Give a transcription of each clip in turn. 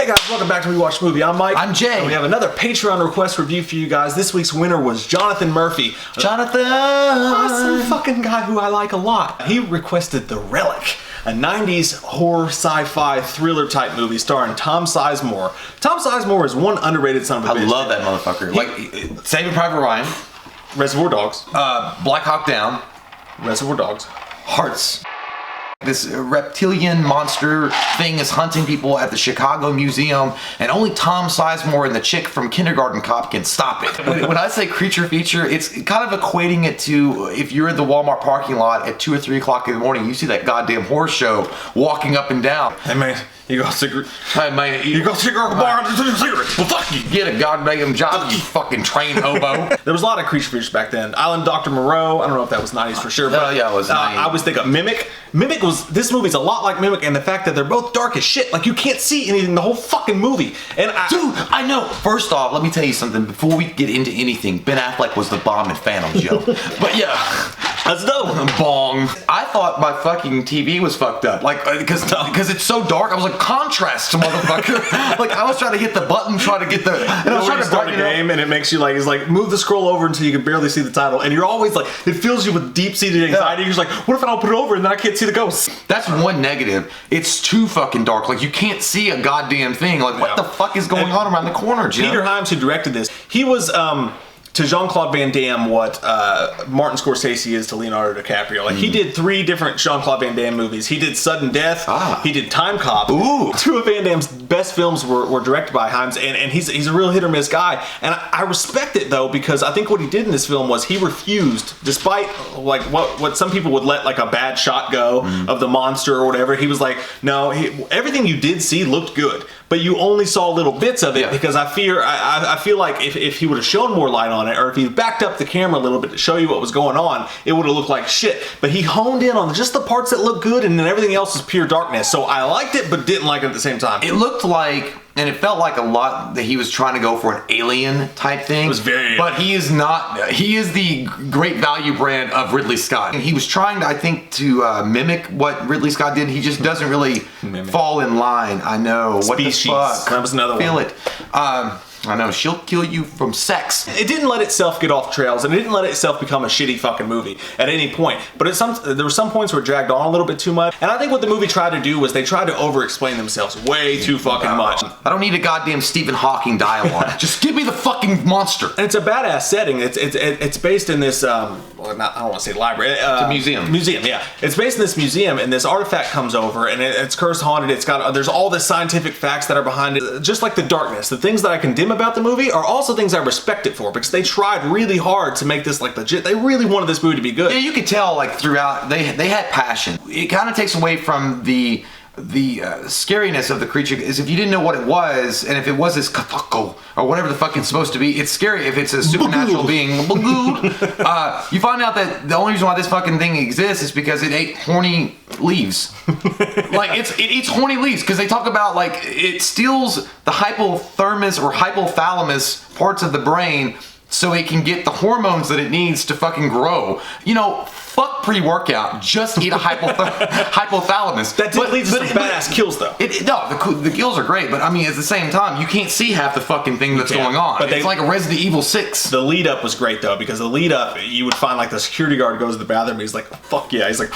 Hey guys, welcome back to Rewatch Movie. I'm Mike. I'm Jay. And we have another Patreon request review for you guys. This week's winner was Jonathan Murphy. Jonathan! Awesome fucking guy who I like a lot. He requested The Relic, a 90s horror sci-fi thriller type movie starring Tom Sizemore. Tom Sizemore is one underrated son of a bitch. I love that motherfucker. Like, Saving Private Ryan. Reservoir Dogs. Black Hawk Down. Reservoir Dogs. Hearts. This reptilian monster thing is hunting people at the Chicago Museum, and only Tom Sizemore and the chick from Kindergarten Cop can stop it. When I say creature feature, it's kind of equating it to if you're in the Walmart parking lot at 2 or 3 o'clock in the morning, you see that goddamn horse show walking up and down. Hey man, you got a cigarette? Hey man, you got a cigarette at the bar? Cigarette. Well, fuck you. Get a goddamn job, you fucking train hobo. There was a lot of creature features back then. Island Dr. Moreau. I don't know if that was 90s for sure. But, yeah, it was 90s. I was thinking Mimic. Mimic was, this movie's a lot like Mimic, and the fact that they're both dark as shit. Like, you can't see anything the whole fucking movie. And Dude, I know. First off, let me tell you something. Before we get into anything, Ben Affleck was the bomb in Phantom, Joe. But yeah. That's dope. Bong. I thought my fucking TV was fucked up. Like, because it's so dark, I was like, contrast, motherfucker. Like, I was trying to hit the button, trying to get the... And I was trying to start a game, and it makes you like, it's like, move the scroll over until you can barely see the title. And you're always like, it fills you with deep-seated anxiety. Yeah. You're just like, what if I don't put it over and then I can't see the ghosts? That's one negative. It's too fucking dark. Like, you can't see a goddamn thing. Like, what the fuck is going on around the corner, Jim? Peter Hyams, who directed this, he was, to Jean-Claude Van Damme what Martin Scorsese is to Leonardo DiCaprio. Like, he did 3 different Jean-Claude Van Damme movies. He did Sudden Death. He did Time Cop. Ooh. 2 of Van Damme's best films were directed by Hyams, and he's a real hit or miss guy. And I respect it, though, because I think what he did in this film was he refused, despite like what some people would let like a bad shot go of the monster or whatever. He was like, no, everything you did see looked good, but you only saw little bits of it because I feel like if he would have shown more light on it, or if he backed up the camera a little bit to show you what was going on, it would have looked like shit. But he honed in on just the parts that look good, and then everything else is pure darkness. So I liked it, but didn't like it at the same time. It looked like, and it felt like a lot that he was trying to go for an alien type thing. It was very... But he is not. He is the great value brand of Ridley Scott. And he was trying to, I think, to mimic what Ridley Scott did. He just doesn't really fall in line. I know. Species. What the fuck? That was another Feel one. it. I know, she'll kill you from sex. It didn't let itself get off trails, and it didn't let itself become a shitty fucking movie at any point. But there were some points where it dragged on a little bit too much. And I think what the movie tried to do was they tried to over-explain themselves way too fucking much. I don't need a goddamn Stephen Hawking dialogue. Just give me the fucking monster. And it's a badass setting. It's based in this, I don't want to say library. It's a museum. Museum, yeah. It's based in this museum, and this artifact comes over, and it's curse haunted. There's all this scientific facts that are behind it. Just like the darkness, the things that I condemn about the movie are also things I respect it for, because they tried really hard to make this like legit. They really wanted this movie to be good. Yeah, you could tell like throughout they had passion. It kind of takes away from the scariness of the creature, is if you didn't know what it was, and if it was this katako or whatever the fuck it's supposed to be, it's scary. If it's a supernatural being, you find out that the only reason why this fucking thing exists is because it ate horny leaves. Like it eats horny leaves, because they talk about like it steals the hypothalamus or hypothalamus parts of the brain so it can get the hormones that it needs to fucking grow. You know, fuck pre-workout. Just eat a hypothalamus. That did lead to some badass kills, though. No, the kills are great, but I mean, at the same time, you can't see half the fucking thing that's going on. But it's like a Resident Evil 6. The lead up was great, though, because the lead up, you would find like the security guard goes to the bathroom, and he's like, fuck yeah. He's like,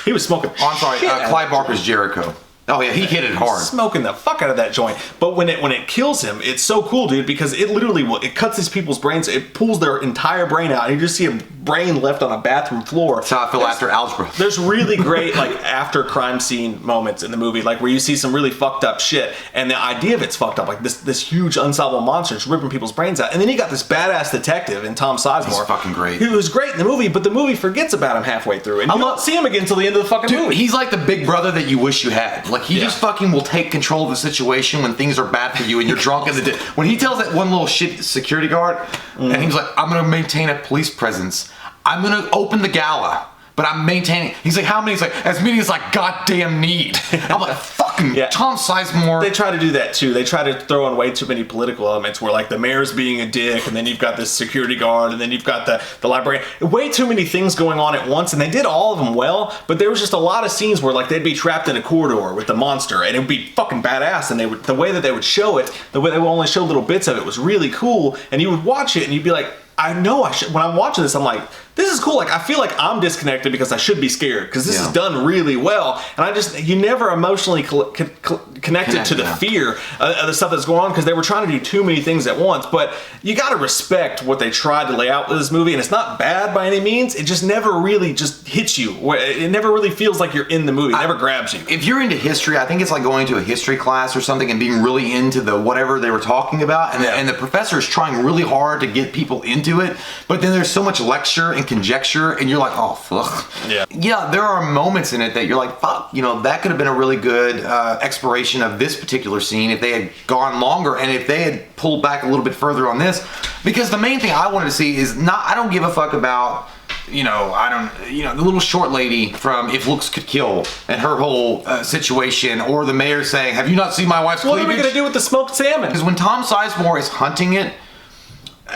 he was smoking. Oh, I'm sorry, Clive Barker's Jericho. Oh yeah, he hit it hard. Smoking the fuck out of that joint. But when it kills him, it's so cool, dude, because it literally it cuts these people's brains. It pulls their entire brain out, and you just see a brain left on a bathroom floor. That's how I feel after algebra. There's really great like after crime scene moments in the movie, like where you see some really fucked up shit, and the idea of it's fucked up. Like this huge unsolvable monster is ripping people's brains out, and then you got this badass detective in Tom Sizemore. He's fucking great. He was great in the movie, but the movie forgets about him halfway through, and you don't see him again until the end of the fucking movie. He's like the big brother that you wish you had. Like he just fucking will take control of the situation when things are bad for you and you're drunk in the when he tells that one little shit security guard, and he's like, I'm gonna maintain a police presence, I'm gonna open the gala, but I'm maintaining. He's like, how many? He's like, as many as I goddamn need. I'm like, fuck fucking Tom Sizemore. They try to do that too. They try to throw in way too many political elements where like the mayor's being a dick, and then you've got this security guard, and then you've got the librarian. Way too many things going on at once, and they did all of them well, but there was just a lot of scenes where like they'd be trapped in a corridor with the monster, and it would be fucking badass, and the way that they would show it, the way they would only show little bits of it was really cool, and you would watch it and you'd be like, I know I should. When I'm watching this, I'm like, this is cool. Like, I feel like I'm disconnected because I should be scared because this is done really well. And you never emotionally connected to the fear of the stuff that's going on because they were trying to do too many things at once. But you got to respect what they tried to lay out with this movie. And it's not bad by any means. It just never really just hits you. It never really feels like you're in the movie. It never grabs you. If you're into history, I think it's like going to a history class or something and being really into the whatever they were talking about. And the professor is trying really hard to get people into it. But then there's so much lecture and conjecture, and you're like, oh, fuck. Yeah, there are moments in it that you're like, fuck, that could have been a really good exploration of this particular scene if they had gone longer and if they had pulled back a little bit further on this. Because the main thing I wanted to see is I don't give a fuck about, the little short lady from If Looks Could Kill and her whole situation, or the mayor saying, have you not seen my wife's cleavage? What are we going to do with the smoked salmon? Because when Tom Sizemore is hunting it,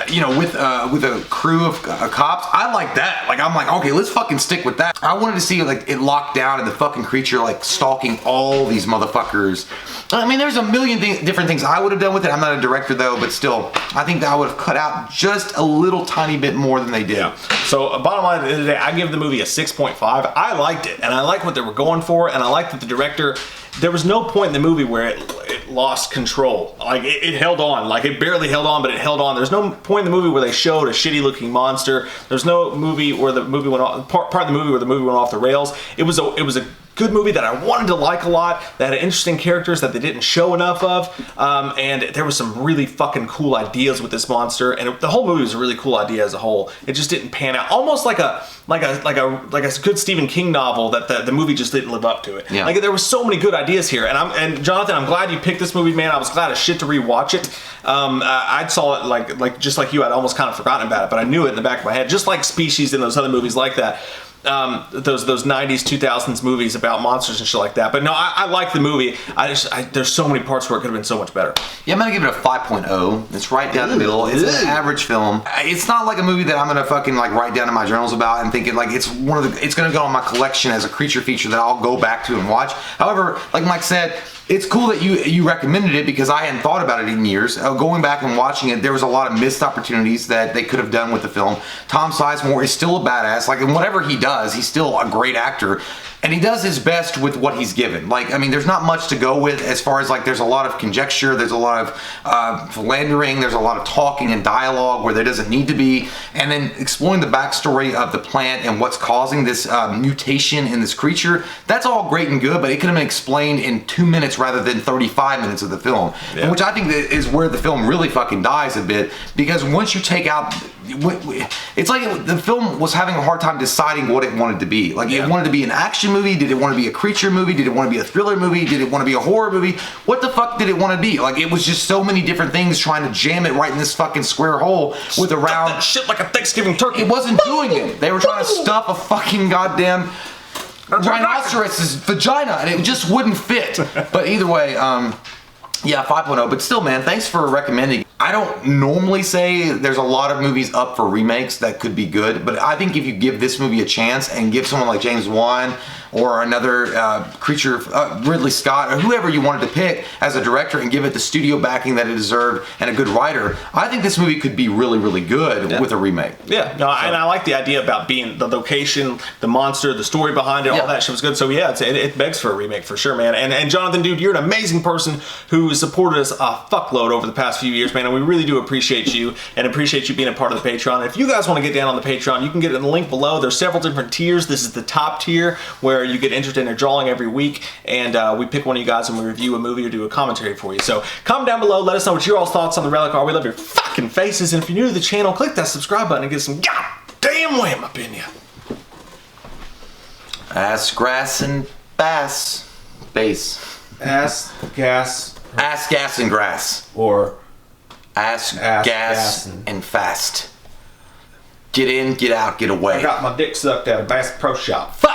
with a crew of cops, I like that. Like, I'm like, okay, let's fucking stick with that. I wanted to see like it locked down and the fucking creature like stalking all these motherfuckers. I mean, there's a million different things I would have done with it. I'm not a director though, but still, I think that I would have cut out just a little tiny bit more than they did. Yeah. So, bottom line, at the end of the day, I give the movie a 6.5. I liked it, and I like what they were going for, and I like that the director. There was no point in the movie where it lost control. Like, it held on. Like, it barely held on, but it held on. There's no point in the movie where they showed a shitty-looking monster. There's no movie where the movie went off, part of the movie where the movie went off the rails. It was a good movie that I wanted to like a lot, that had interesting characters that they didn't show enough of, and there was some really fucking cool ideas with this monster, and the whole movie was a really cool idea as a whole. It just didn't pan out. Almost like a good Stephen King novel that the movie just didn't live up to it. Yeah. Like, there were so many good ideas here, and Jonathan, I'm glad you picked this movie, man. I was glad as shit to rewatch it. I saw it like just like you, I'd almost kind of forgotten about it, but I knew it in the back of my head, just like Species and those other movies like that. Those 90s 2000s movies about monsters and shit like that. But no, I like the movie. There's so many parts where it could have been so much better. Yeah, I'm gonna give it a 5.0. It's right down the middle. It's an average film. It's not like a movie that I'm gonna fucking like write down in my journals about and thinking like it's gonna go on my collection as a creature feature that I'll go back to and watch. However, like Mike said, it's cool that you recommended it because I hadn't thought about it in years. Going back and watching it, there was a lot of missed opportunities that they could have done with the film. Tom Sizemore is still a badass. Like, in whatever he does, he's still a great actor. And he does his best with what he's given. Like, I mean, there's not much to go with as far as, like, there's a lot of conjecture, there's a lot of philandering, there's a lot of talking and dialogue where there doesn't need to be. And then exploring the backstory of the plant and what's causing this mutation in this creature, that's all great and good, but it could have been explained in 2 minutes rather than 35 minutes of the film. Yeah. Which I think is where the film really fucking dies a bit, because once you take out... It's like the film was having a hard time deciding what it wanted to be. Like, it wanted to be an action movie? Did it want to be a creature movie? Did it want to be a thriller movie? Did it want to be a horror movie? What the fuck did it want to be? Like, it was just so many different things trying to jam it right in this fucking square hole with a round... that shit like a Thanksgiving turkey. It wasn't doing it. They were trying to stuff a fucking goddamn rhinoceros's vagina, and it just wouldn't fit. But either way, yeah, 5.0. But still, man, thanks for recommending. I don't normally say there's a lot of movies up for remakes that could be good, but I think if you give this movie a chance and give someone like James Wan or another creature, Ridley Scott, or whoever you wanted to pick as a director and give it the studio backing that it deserved and a good writer, I think this movie could be really, really good with a remake. Yeah, no, and I like the idea about being the location, the monster, the story behind it, all that shit was good. So yeah, it begs for a remake for sure, man. And Jonathan, dude, you're an amazing person who supported us a fuckload over the past few years, man, and we really do appreciate you and appreciate you being a part of the Patreon. And if you guys want to get down on the Patreon, you can get it in the link below. There's several different tiers. This is the top tier where you get entered in a drawing every week, and we pick one of you guys and we review a movie or do a commentary for you. So comment down below, let us know what your all's thoughts on the Relic are. We love your fucking faces, and if you're new to the channel, click that subscribe button and get some goddamn wham up in you. Ass, grass, and bass. Bass. Ass, gas. Ass, gas, and grass. Or ass, gas, and fast. Get in, get out, get away. I got my dick sucked at a Bass Pro Shop. Fuck!